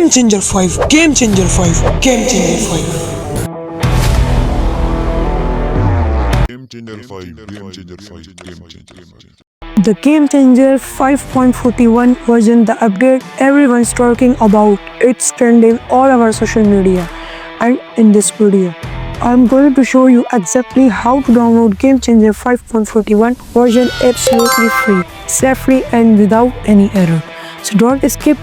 Game Changer 5, Game Changer 5, Game Changer 5. Game Changer 5, Game Changer 5, Game Changer 5. The Game Changer 5.41 version, the update everyone's talking about. It's trending all over social media. And in this video, I'm going to show you exactly how to download Game Changer 5.41 version absolutely free, safely and without any error. So don't skip